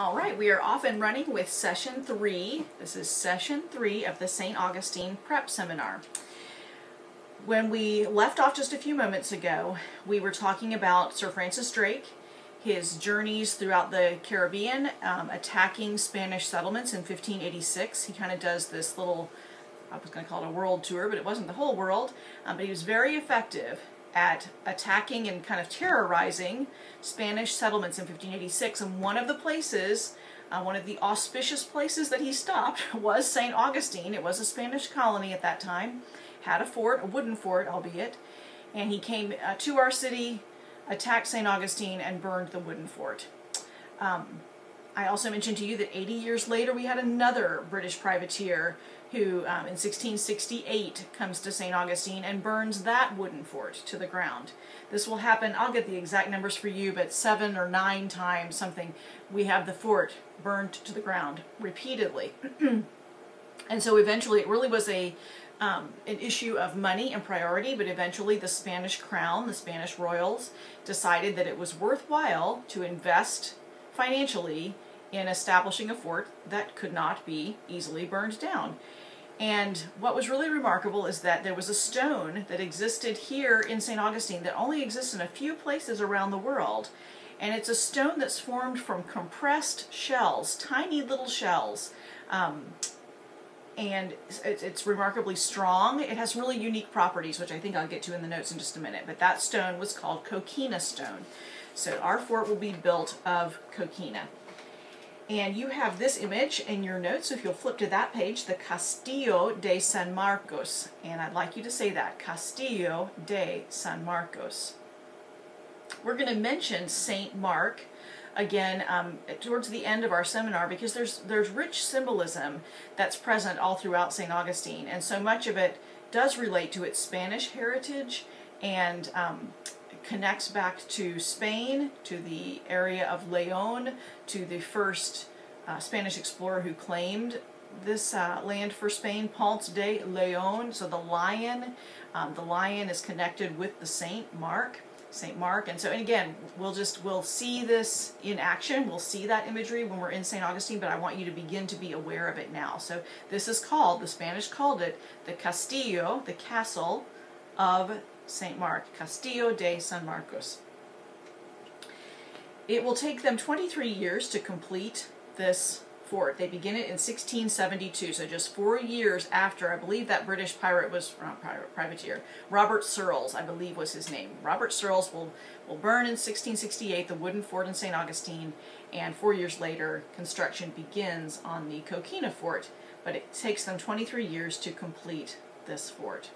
All right, we are off and running with session 3. This is session 3 of the St. Augustine Prep Seminar. When we left off just a few moments ago, we were talking about Sir Francis Drake, his journeys throughout the Caribbean, attacking Spanish settlements in 1586. He kind of does this little, I was going to call it a world tour, but it wasn't the whole world, but he was very effective at attacking and kind of terrorizing Spanish settlements in 1586. And one of the places, one of the auspicious places that he stopped was St. Augustine. It was a Spanish colony at that time, had a fort, a wooden fort albeit, and he came to our city, attacked St. Augustine, and burned the wooden fort. I also mentioned to you that 80 years later we had another British privateer who in 1668 comes to St. Augustine and burns that wooden fort to the ground. This will happen, I'll get the exact numbers for you, but 7 or 9 times something we have the fort burned to the ground repeatedly. And so eventually it really was an issue of money and priority, but eventually the Spanish crown, the Spanish royals, decided that it was worthwhile to invest financially in establishing a fort that could not be easily burned down. And what was really remarkable is that there was a stone that existed here in St. Augustine that only exists in a few places around the world. And it's a stone that's formed from compressed shells, tiny little shells. And it's remarkably strong. It has really unique properties, which I think I'll get to in the notes in just a minute. But that stone was called coquina stone. So our fort will be built of coquina. And you have this image in your notes, so if you'll flip to that page, the Castillo de San Marcos. And I'd like you to say that, Castillo de San Marcos. We're going to mention St. Mark again towards the end of our seminar, because there's rich symbolism that's present all throughout St. Augustine, and so much of it does relate to its Spanish heritage and connects back to Spain, to the area of Leon, to the first Spanish explorer who claimed this land for Spain, Ponce de Leon. So the lion is connected with the Saint Mark, and so, and again, we'll see this in action. We'll see that imagery when we're in St. Augustine, but I want you to begin to be aware of it now. So this is called, the Spanish called it, the Castillo, the castle of St. Mark, Castillo de San Marcos. It will take them 23 years to complete this fort. They begin it in 1672, so just 4 years after, I believe that British pirate was, privateer, Robert Searles, I believe was his name. Robert Searles will burn in 1668 the wooden fort in St. Augustine, and 4 years later construction begins on the coquina fort, but it takes them 23 years to complete this fort.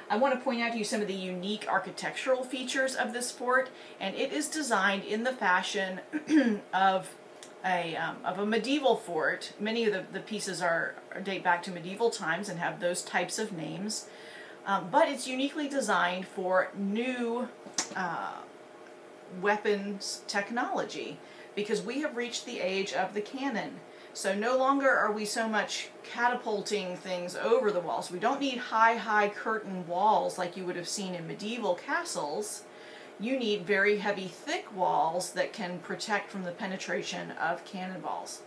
I want to point out to you some of the unique architectural features of this fort, and it is designed in the fashion of a medieval fort. Many of the pieces date back to medieval times and have those types of names, but it's uniquely designed for new weapons technology, because we have reached the age of the cannon. So no longer are we so much catapulting things over the walls. We don't need high curtain walls like you would have seen in medieval castles. You need very heavy, thick walls that can protect from the penetration of cannonballs.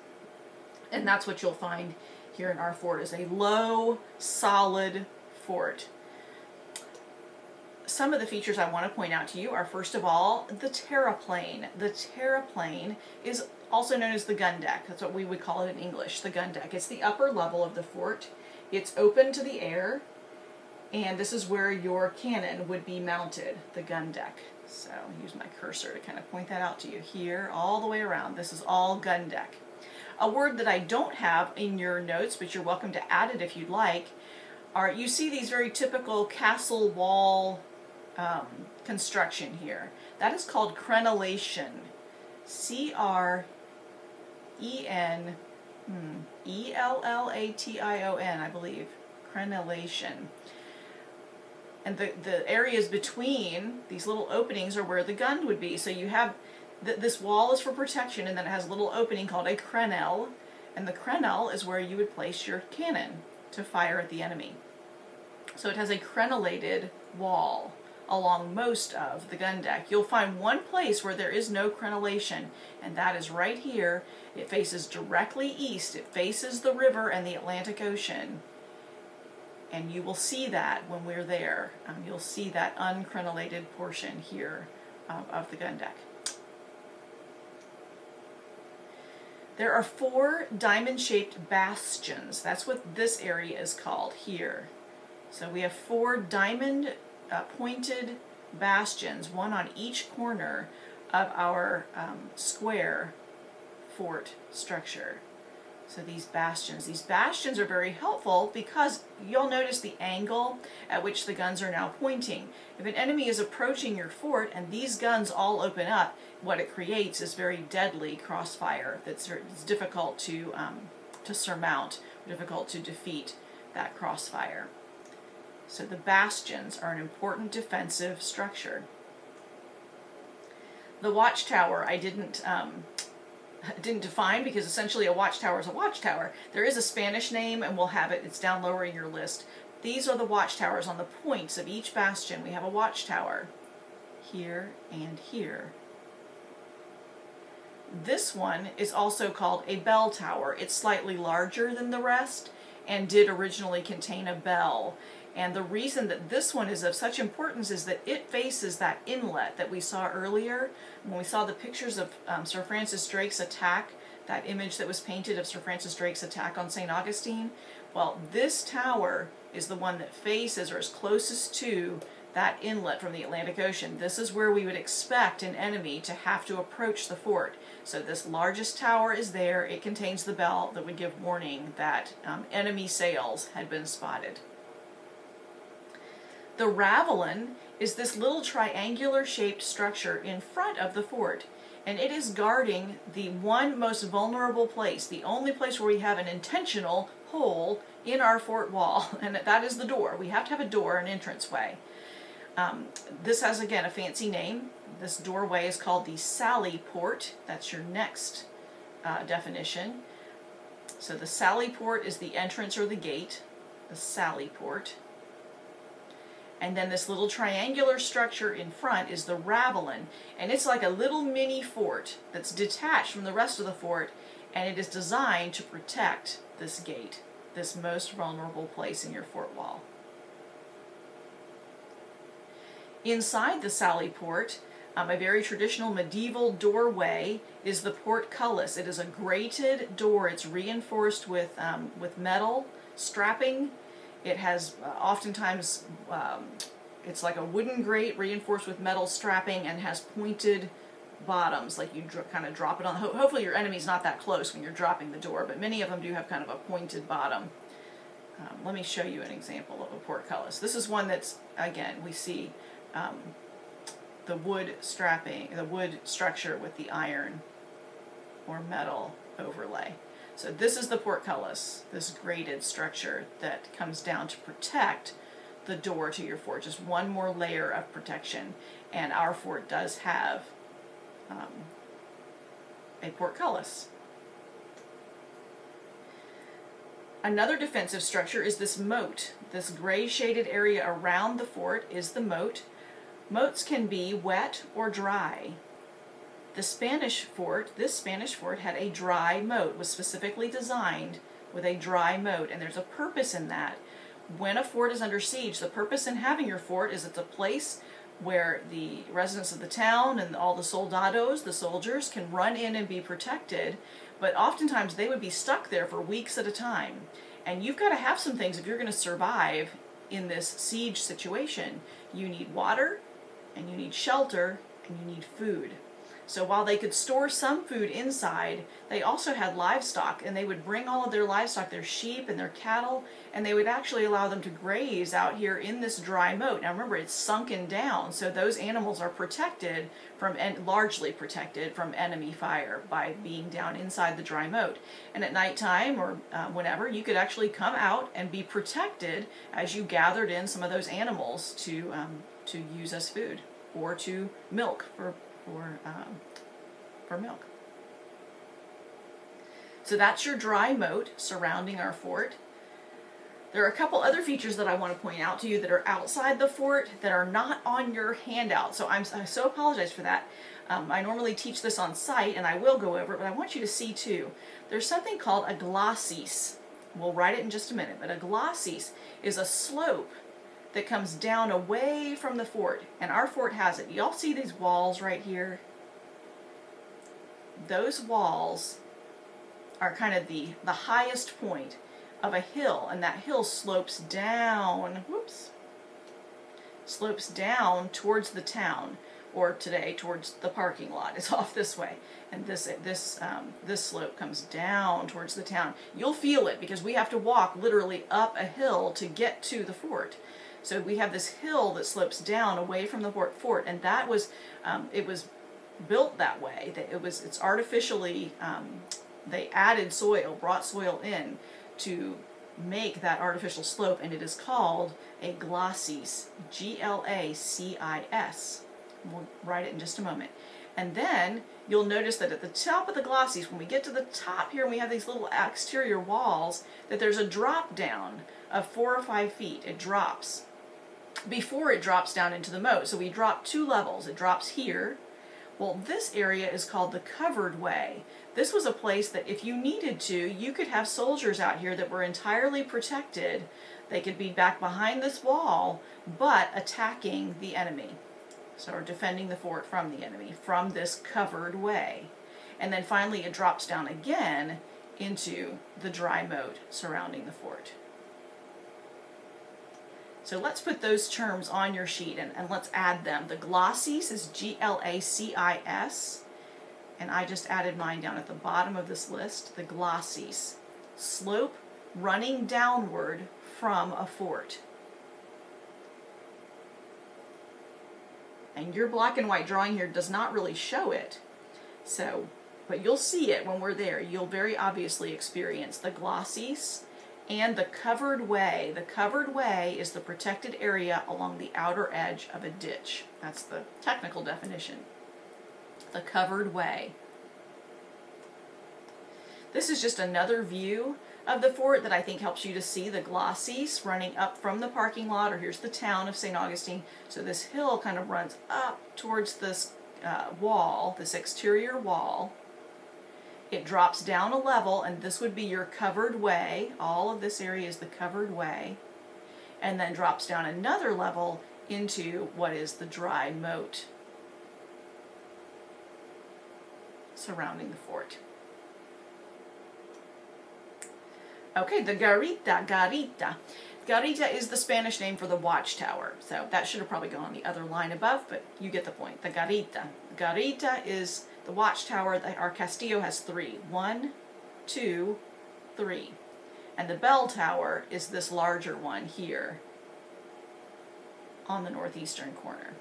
And that's what you'll find here in our fort, is a low, solid fort. Some of the features I want to point out to you are, first of all, the terraplane. The terraplane is also known as the gun deck. That's what we would call it in English, the gun deck. It's the upper level of the fort. It's open to the air, and this is where your cannon would be mounted, the gun deck. So I'll use my cursor to kind of point that out to you here, all the way around. This is all gun deck. A word that I don't have in your notes, but you're welcome to add it if you'd like, are, you see these very typical castle wall construction here. That is called crenellation. C-R-E-N-E-L-L-A-T-I-O-N, I believe. Crenellation. And the areas between these little openings are where the gun would be. So you have, this wall is for protection, and then it has a little opening called a crenelle, and the crenelle is where you would place your cannon to fire at the enemy. So it has a crenellated wall along most of the gun deck. You'll find one place where there is no crenellation, and that is right here. It faces directly east. It faces the river and the Atlantic Ocean. And you will see that when we're there. You'll see that uncrenellated portion here of the gun deck. There are 4 diamond-shaped bastions. That's what this area is called here. So we have 4 diamond pointed bastions, one on each corner of our square fort structure. So these bastions are very helpful because you'll notice the angle at which the guns are now pointing. If an enemy is approaching your fort and these guns all open up, what it creates is very deadly crossfire that's difficult to surmount, difficult to defeat that crossfire. So the bastions are an important defensive structure. The watchtower I didn't define because essentially a watchtower is a watchtower. There is a Spanish name and we'll have it, it's down lower in your list. These are the watchtowers on the points of each bastion. We have a watchtower here and here. This one is also called a bell tower. It's slightly larger than the rest and did originally contain a bell. And the reason that this one is of such importance is that it faces that inlet that we saw earlier. When we saw the pictures of Sir Francis Drake's attack, that image that was painted of Sir Francis Drake's attack on St. Augustine, well, this tower is the one that faces or is closest to that inlet from the Atlantic Ocean. This is where we would expect an enemy to have to approach the fort. So this largest tower is there. It contains the bell that would give warning that enemy sails had been spotted. The ravelin is this little triangular shaped structure in front of the fort, and it is guarding the one most vulnerable place, the only place where we have an intentional hole in our fort wall, and that is the door. We have to have a door, an entranceway. This has, again, a fancy name. This doorway is called the sally port. That's your next definition. So the sally port is the entrance or the gate, the sally port. And then this little triangular structure in front is the ravelin, and it's like a little mini fort that's detached from the rest of the fort, and it is designed to protect this gate, this most vulnerable place in your fort wall. Inside the sally port, a very traditional medieval doorway is the portcullis. It is a grated door. It's reinforced with metal strapping. It has oftentimes, it's like a wooden grate reinforced with metal strapping and has pointed bottoms, like you kind of drop it on. Hopefully your enemy's not that close when you're dropping the door, but many of them do have kind of a pointed bottom. Let me show you an example of a portcullis. This is one that's, again, we see the wood strapping, the wood structure with the iron or metal overlay. So this is the portcullis, this grated structure that comes down to protect the door to your fort. Just one more layer of protection. And our fort does have a portcullis. Another defensive structure is this moat. This gray shaded area around the fort is the moat. Moats can be wet or dry. This Spanish fort had a dry moat, was specifically designed with a dry moat, and there's a purpose in that. When a fort is under siege, the purpose in having your fort is it's a place where the residents of the town and all the soldados, the soldiers, can run in and be protected, but oftentimes they would be stuck there for weeks at a time. And you've got to have some things if you're going to survive in this siege situation. You need water, and you need shelter, and you need food. So while they could store some food inside, they also had livestock, and they would bring all of their livestock, their sheep and their cattle, and they would actually allow them to graze out here in this dry moat. Now remember, it's sunken down, so those animals are protected from, and largely protected from enemy fire by being down inside the dry moat. And at nighttime or whenever, you could actually come out and be protected as you gathered in some of those animals to use as food or to milk for milk. So that's your dry moat surrounding our fort. There are a couple other features that I want to point out to you that are outside the fort that are not on your handout. So I so apologize for that. I normally teach this on site, and I will go over it, but I want you to see too. There's something called a glacis. We'll write it in just a minute, but a glacis is a slope that comes down away from the fort, and our fort has it. Y'all see these walls right here? Those walls are kind of the highest point of a hill, and that hill slopes down, slopes down towards the town, or today towards the parking lot. It's off this way, and this slope comes down towards the town. You'll feel it because we have to walk literally up a hill to get to the fort. So we have this hill that slopes down away from the fort, and that was it was built that way. It's artificially they added soil, brought soil in to make that artificial slope, and it is called a glacis, Glacis. We'll write it in just a moment. And then you'll notice that at the top of the glacis, when we get to the top here and we have these little exterior walls, that there's a drop down of 4 or 5 feet. It drops before it drops down into the moat. So we drop 2 levels. It drops here. Well, this area is called the covered way. This was a place that if you needed to, you could have soldiers out here that were entirely protected. They could be back behind this wall, but attacking the enemy. So, or defending the fort from the enemy, from this covered way. And then finally it drops down again into the dry moat surrounding the fort. So let's put those terms on your sheet and let's add them. The glacis is Glacis, and I just added mine down at the bottom of this list. The glacis, slope running downward from a fort. And your black and white drawing here does not really show it. So, but you'll see it when we're there. You'll very obviously experience the glacis and the covered way. The covered way is the protected area along the outer edge of a ditch. That's the technical definition. The covered way. This is just another view of the fort that I think helps you to see the glacis running up from the parking lot, or here's the town of St. Augustine. So this hill kind of runs up towards this wall, this exterior wall. It drops down a level, and this would be your covered way. All of this area is the covered way. And then drops down another level into what is the dry moat surrounding the fort. Okay, the garita. Garita is the Spanish name for the watchtower. So that should have probably gone on the other line above, but you get the point. The garita. Garita is the watchtower. Our castillo has 3. 1, 2, 3. And the bell tower is this larger one here on the northeastern corner.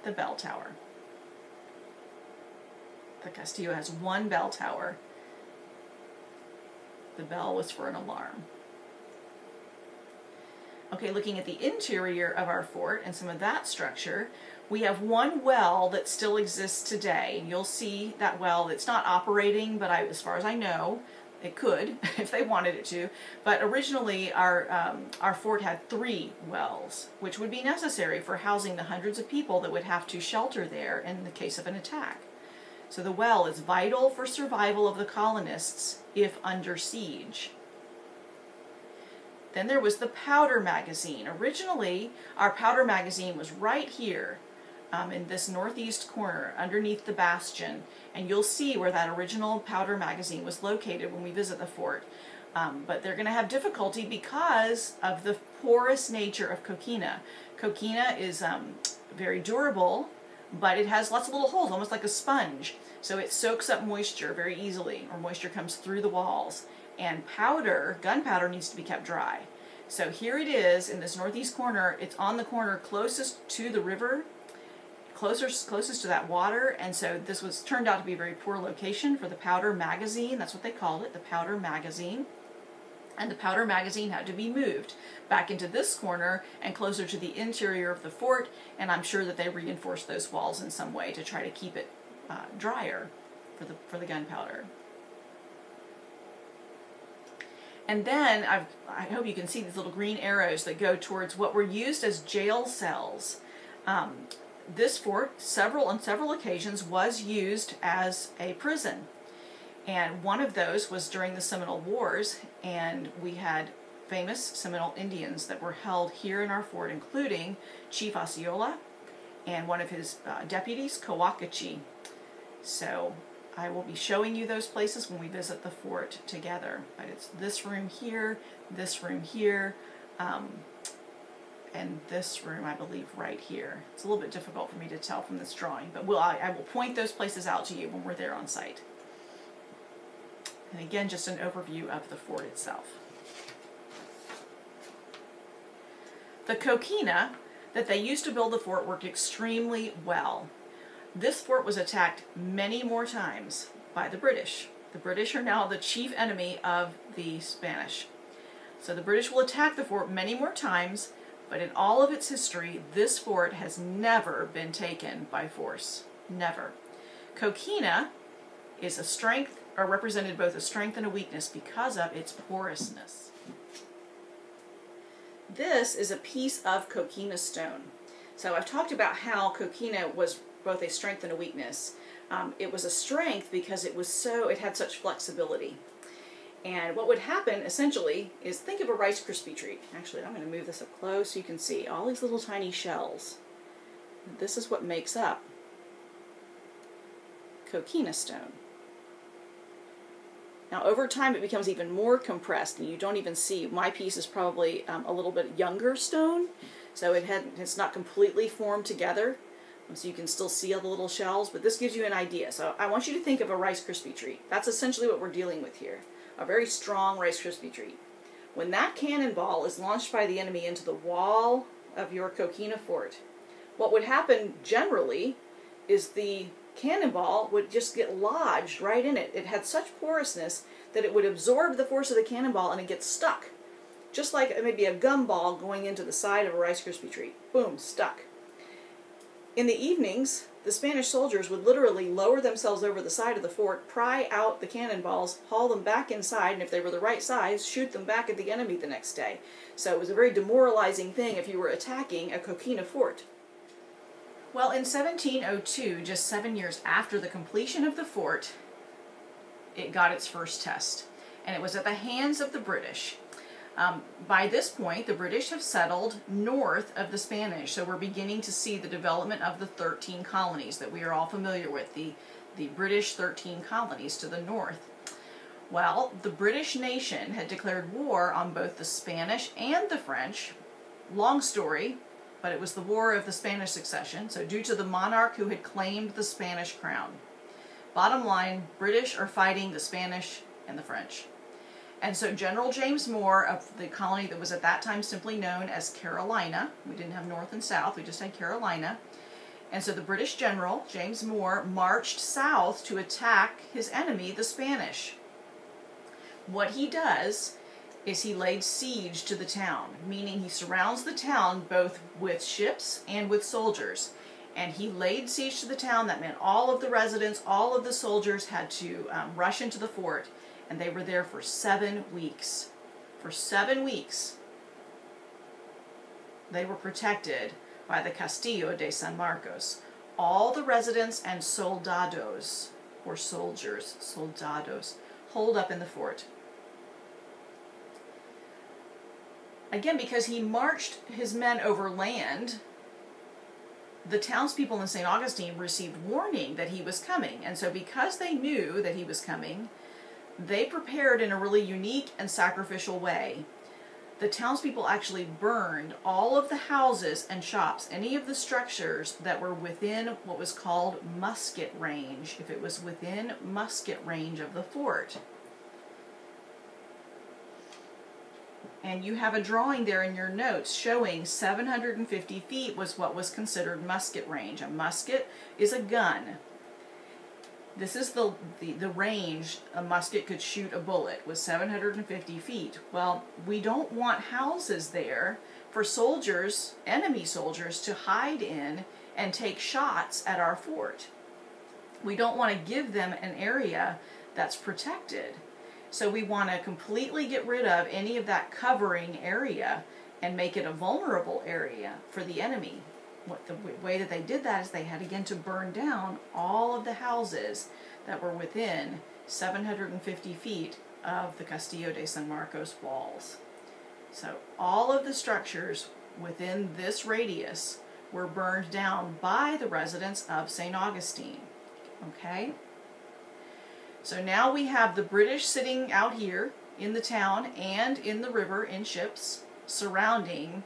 The bell tower. The castillo has 1 bell tower. The bell was for an alarm. Okay, looking at the interior of our fort and some of that structure, we have 1 well that still exists today. You'll see that well. It's not operating, but as far as I know, it could if they wanted it to. But originally, our fort had 3 wells, which would be necessary for housing the hundreds of people that would have to shelter there in the case of an attack. So the well is vital for survival of the colonists if under siege. Then there was the powder magazine. Originally, our powder magazine was right here in this northeast corner underneath the bastion. And you'll see where that original powder magazine was located when we visit the fort. But they're going to have difficulty because of the porous nature of coquina. Coquina is very durable, but it has lots of little holes, almost like a sponge. So it soaks up moisture very easily, or moisture comes through the walls. And powder, gunpowder, needs to be kept dry. So here it is in this northeast corner. It's on the corner closest to the river, closest to that water. And so this turned out to be a very poor location for the powder magazine. That's what they called it, the powder magazine. And the powder magazine had to be moved back into this corner and closer to the interior of the fort, and I'm sure that they reinforced those walls in some way to try to keep it drier for the gunpowder. And then I hope you can see these little green arrows that go towards what were used as jail cells. This fort, on several occasions, was used as a prison. And one of those was during the Seminole Wars, and we had famous Seminole Indians that were held here in our fort, including Chief Osceola and one of his deputies, Kawakachi. So I will be showing you those places when we visit the fort together. But it's this room here, and this room, I believe, right here. It's a little bit difficult for me to tell from this drawing, but I will point those places out to you when we're there on site. And again, just an overview of the fort itself. The coquina that they used to build the fort worked extremely well. This fort was attacked many more times by the British. The British are now the chief enemy of the Spanish. So the British will attack the fort many more times, but in all of its history, this fort has never been taken by force. Never. Coquina is a strength, or represented both a strength and a weakness because of its porousness. This is a piece of coquina stone. So I've talked about how coquina was both a strength and a weakness. It was a strength because it had such flexibility. And what would happen essentially is, think of a Rice Krispie treat. Actually, I'm going to move this up close so you can see all these little tiny shells. This is what makes up coquina stone. Now over time it becomes even more compressed, and you don't even see. My piece is probably a little bit younger stone, so it's not completely formed together, so you can still see all the little shells, but this gives you an idea. So I want you to think of a Rice Krispie treat. That's essentially what we're dealing with here. A very strong Rice Krispie treat. When that cannonball is launched by the enemy into the wall of your coquina fort, what would happen generally is the cannonball would just get lodged right in it. It had such porousness that it would absorb the force of the cannonball and it gets stuck. Just like maybe a gumball going into the side of a Rice Krispie treat. Boom, stuck. In the evenings, the Spanish soldiers would literally lower themselves over the side of the fort, pry out the cannonballs, haul them back inside, and if they were the right size, shoot them back at the enemy the next day. So it was a very demoralizing thing if you were attacking a coquina fort. Well, in 1702, just 7 years after the completion of the fort, it got its first test, and it was at the hands of the British. By this point, the British have settled north of the Spanish, so we're beginning to see the development of the 13 colonies that we are all familiar with, the British 13 colonies to the north. Well, the British nation had declared war on both the Spanish and the French. Long story, but it was the War of the Spanish Succession, so due to the monarch who had claimed the Spanish crown. Bottom line, British are fighting the Spanish and the French. And so General James Moore of the colony that was at that time simply known as Carolina, we didn't have North and South, we just had Carolina, and so the British General, James Moore, marched south to attack his enemy, the Spanish. What he does is he laid siege to the town, meaning he surrounds the town both with ships and with soldiers. And he laid siege to the town. That meant all of the residents, all of the soldiers had to rush into the fort, and they were there for 7 weeks. For 7 weeks, they were protected by the Castillo de San Marcos. All the residents and soldados, or soldiers, soldados, holed up in the fort. Again, because he marched his men over land, the townspeople in St. Augustine received warning that he was coming. And so because they knew that he was coming, they prepared in a really unique and sacrificial way. The townspeople actually burned all of the houses and shops, any of the structures that were within what was called musket range, if it was within musket range of the fort. And you have a drawing there in your notes showing 750 feet was what was considered musket range. A musket is a gun. This is the range a musket could shoot a bullet, was 750 feet. Well, we don't want houses there for soldiers, enemy soldiers, to hide in and take shots at our fort. We don't want to give them an area that's protected. So we want to completely get rid of any of that covering area and make it a vulnerable area for the enemy. The way that they did that is they had again to burn down all of the houses that were within 750 feet of the Castillo de San Marcos walls. So all of the structures within this radius were burned down by the residents of St. Augustine. Okay? So now we have the British sitting out here in the town and in the river in ships surrounding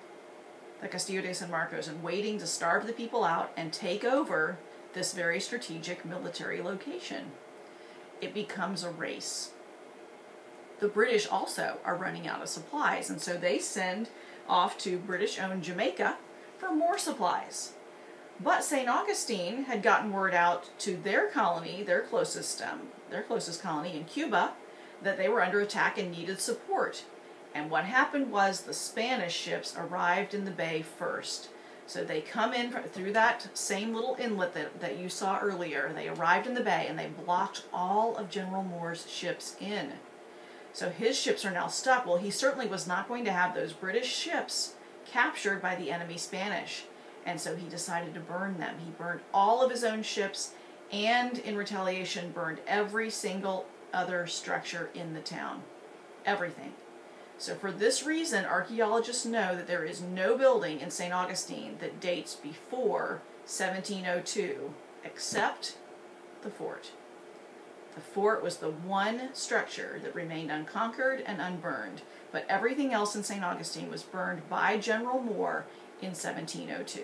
the Castillo de San Marcos and waiting to starve the people out and take over this very strategic military location. It becomes a race. The British also are running out of supplies, and so they send off to British-owned Jamaica for more supplies. But St. Augustine had gotten word out to their colony, their closest colony in Cuba, that they were under attack and needed support. And what happened was the Spanish ships arrived in the bay first. So they come in through that same little inlet that you saw earlier. They arrived in the bay and they blocked all of General Moore's ships in. So his ships are now stuck. Well, he certainly was not going to have those British ships captured by the enemy Spanish. And so he decided to burn them. He burned all of his own ships and in retaliation burned every single other structure in the town. Everything. So for this reason, archaeologists know that there is no building in St. Augustine that dates before 1702 except the fort. The fort was the one structure that remained unconquered and unburned, but everything else in St. Augustine was burned by General Moore in 1702.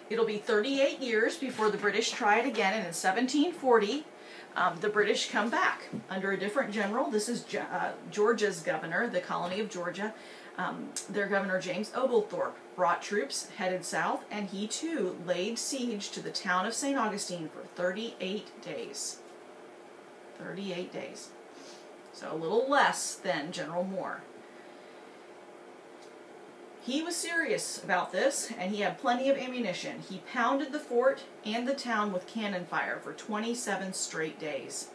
It'll be 38 years before the British try it again, and in 1740, the British come back under a different general. This is Georgia's governor, the colony of Georgia. Their governor, James Oglethorpe, brought troops, headed south, and he too laid siege to the town of St. Augustine for 38 days. 38 days. So a little less than General Moore. He was serious about this, and he had plenty of ammunition. He pounded the fort and the town with cannon fire for 27 straight days.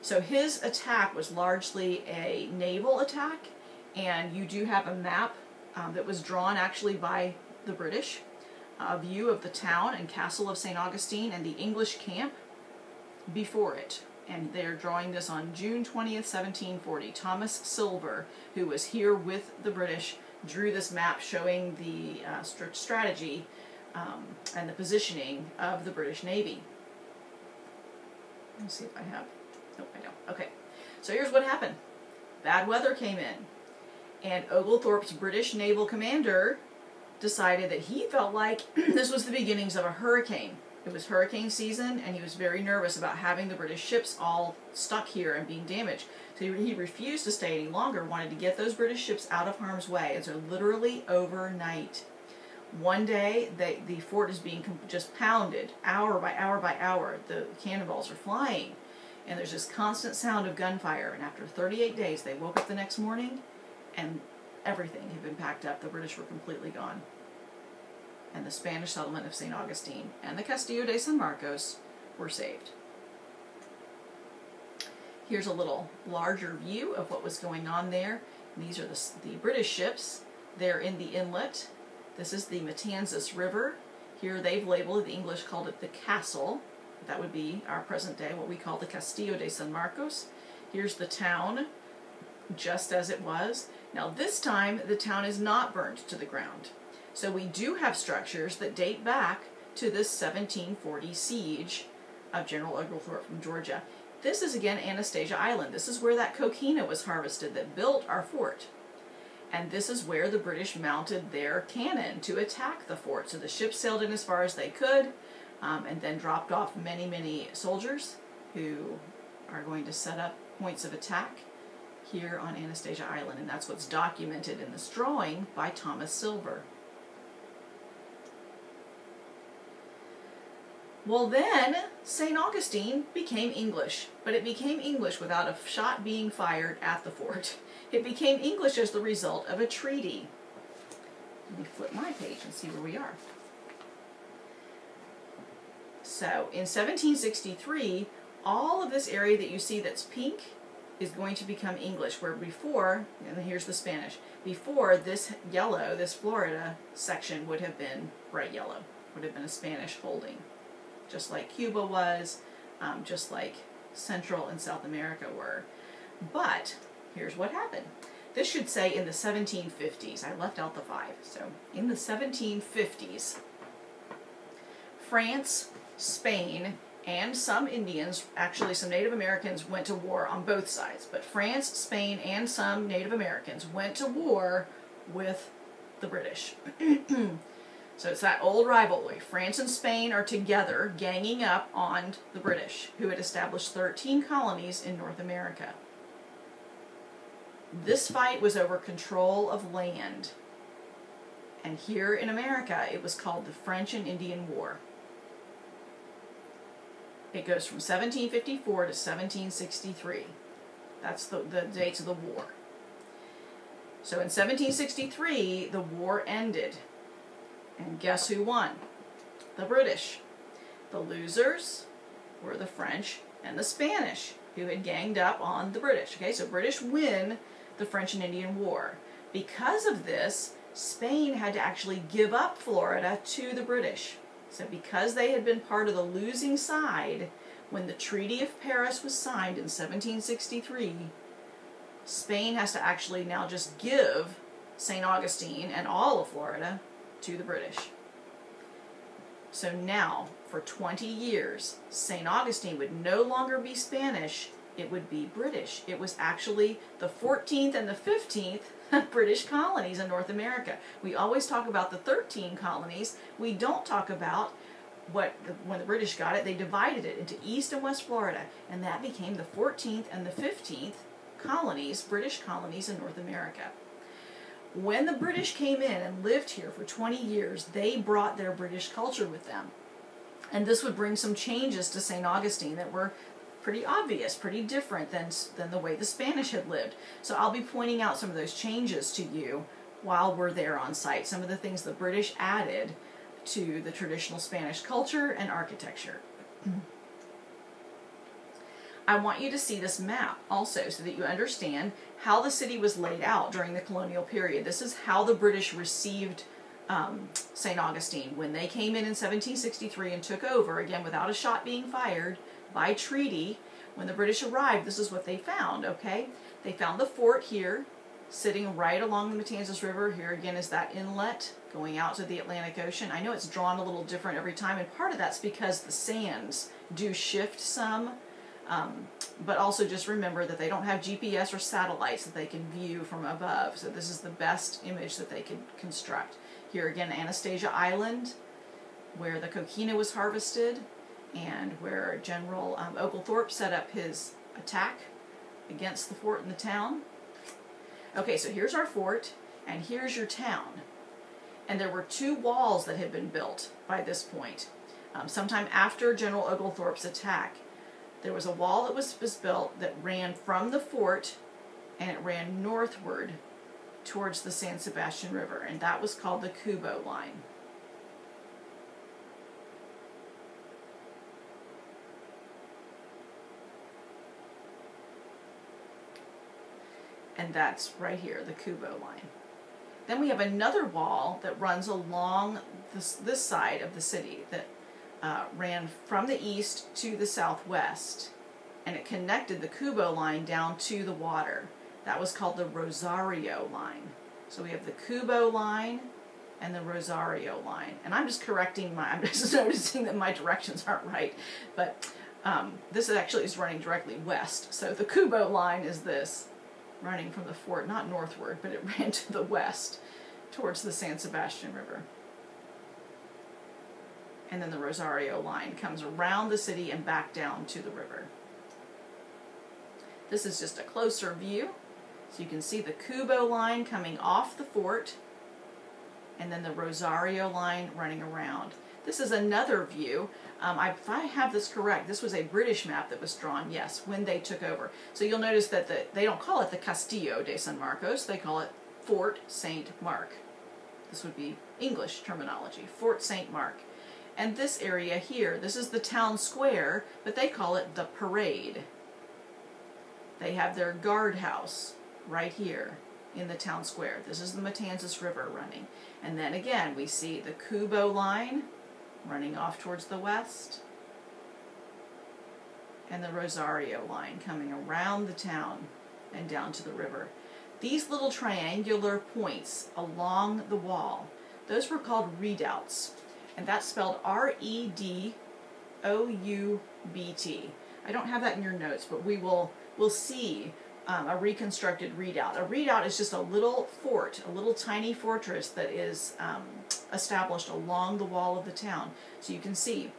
So his attack was largely a naval attack, and you do have a map that was drawn actually by the British, a view of the town and castle of St. Augustine and the English camp before it. And they're drawing this on June 20th, 1740. Thomas Silver, who was here with the British, drew this map showing the strategy and the positioning of the British Navy. Let me see if I have... Nope, I don't. Okay. So here's what happened. Bad weather came in, and Oglethorpe's British naval commander decided that he felt like this was the beginnings of a hurricane. It was hurricane season, and he was very nervous about having the British ships all stuck here and being damaged. So he refused to stay any longer, wanted to get those British ships out of harm's way. And so literally overnight, one day, the fort is being just pounded, hour by hour by hour. The cannonballs are flying, and there's this constant sound of gunfire. And after 38 days, they woke up the next morning, and everything had been packed up. The British were completely gone. And the Spanish settlement of St. Augustine and the Castillo de San Marcos were saved. Here's a little larger view of what was going on there. These are the British ships. They're in the inlet. This is the Matanzas River. Here they've labeled it, the English called it the castle. That would be our present day, what we call the Castillo de San Marcos. Here's the town, just as it was. Now this time, the town is not burned to the ground. So we do have structures that date back to this 1740 siege of General Oglethorpe from Georgia. This is again Anastasia Island. This is where that coquina was harvested that built our fort. And this is where the British mounted their cannon to attack the fort. So the ships sailed in as far as they could, and then dropped off many, many soldiers who are going to set up points of attack here on Anastasia Island. And that's what's documented in this drawing by Thomas Silver. Well then, St. Augustine became English, but it became English without a shot being fired at the fort. It became English as the result of a treaty. Let me flip my page and see where we are. So, in 1763, all of this area that you see that's pink is going to become English, where before, and here's the Spanish, before this yellow, this Florida section would have been bright yellow, would have been a Spanish holding, just like Cuba was, just like Central and South America were. But here's what happened. This should say in the 1750s. I left out the 5. So in the 1750s, France, Spain, and some Indians, actually some Native Americans, went to war on both sides. But France, Spain, and some Native Americans went to war with the British. So it's that old rivalry. France and Spain are together ganging up on the British, who had established 13 colonies in North America. This fight was over control of land. And here in America, it was called the French and Indian War. It goes from 1754 to 1763. That's the dates of the war. So in 1763, the war ended. And guess who won? The British. The losers were the French and the Spanish, who had ganged up on the British. Okay, so British win the French and Indian War. Because of this, Spain had to actually give up Florida to the British. So because they had been part of the losing side, when the Treaty of Paris was signed in 1763, Spain has to actually now just give St. Augustine and all of Florida to the British. So now, for 20 years, St. Augustine would no longer be Spanish, it would be British. It was actually the 14th and the 15th British colonies in North America. We always talk about the 13 colonies. We don't talk about when the British got it, they divided it into East and West Florida, and that became the 14th and the 15th colonies, British colonies in North America. When the British came in and lived here for 20 years, they brought their British culture with them. And this would bring some changes to St. Augustine that were pretty obvious, pretty different than the way the Spanish had lived. So I'll be pointing out some of those changes to you while we're there on site, some of the things the British added to the traditional Spanish culture and architecture. I want you to see this map also so that you understand how the city was laid out during the colonial period. This is how the British received St. Augustine. When they came in 1763 and took over, again without a shot being fired, by treaty, when the British arrived, this is what they found, okay? They found the fort here, sitting right along the Matanzas River. Here again is that inlet going out to the Atlantic Ocean. I know it's drawn a little different every time, and part of that's because the sands do shift some. But also just remember that they don't have GPS or satellites that they can view from above. So this is the best image that they could construct. Here again, Anastasia Island, where the coquina was harvested, and where General Oglethorpe set up his attack against the fort in the town. Okay, so here's our fort, and here's your town. And there were 2 walls that had been built by this point. Sometime after General Oglethorpe's attack, there was a wall that was built that ran from the fort, and it ran northward towards the San Sebastian River, and that was called the Kubo line. And that's right here, the Kubo line. Then we have another wall that runs along this side of the city that ran from the east to the southwest, and it connected the Kubo line down to the water. That was called the Rosario line. So we have the Kubo line and the Rosario line. And I'm just I'm just noticing that my directions aren't right, but this actually is running directly west. So the Kubo line is this, running from the fort, not northward, but it ran to the west towards the San Sebastian River. And then the Rosario line comes around the city and back down to the river. This is just a closer view. So you can see the Kubo line coming off the fort, and then the Rosario line running around. This is another view. If I have this correct, this was a British map that was drawn, yes, when they took over. So you'll notice that they don't call it the Castillo de San Marcos, they call it Fort St. Mark. This would be English terminology, Fort St. Mark. And this area here, this is the town square, but they call it the parade. They have their guardhouse right here in the town square. This is the Matanzas River running. And then again, we see the Kubo line running off towards the west, and the Rosario line coming around the town and down to the river. These little triangular points along the wall, those were called redoubts, and that's spelled R-E-D-O-U-B-T. I don't have that in your notes, but we'll see a reconstructed redoubt. A redoubt is just a little fort, a little tiny fortress that is established along the wall of the town. So you can see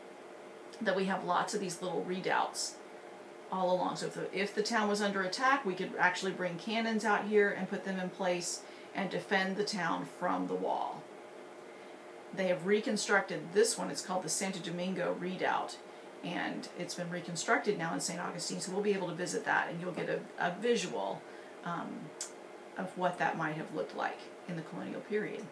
that we have lots of these little redoubts all along. So if the town was under attack, we could actually bring cannons out here and put them in place and defend the town from the wall. They have reconstructed this one. It's called the Santo Domingo Redoubt, and it's been reconstructed now in St. Augustine, so we'll be able to visit that, and you'll get a visual of what that might have looked like in the colonial period.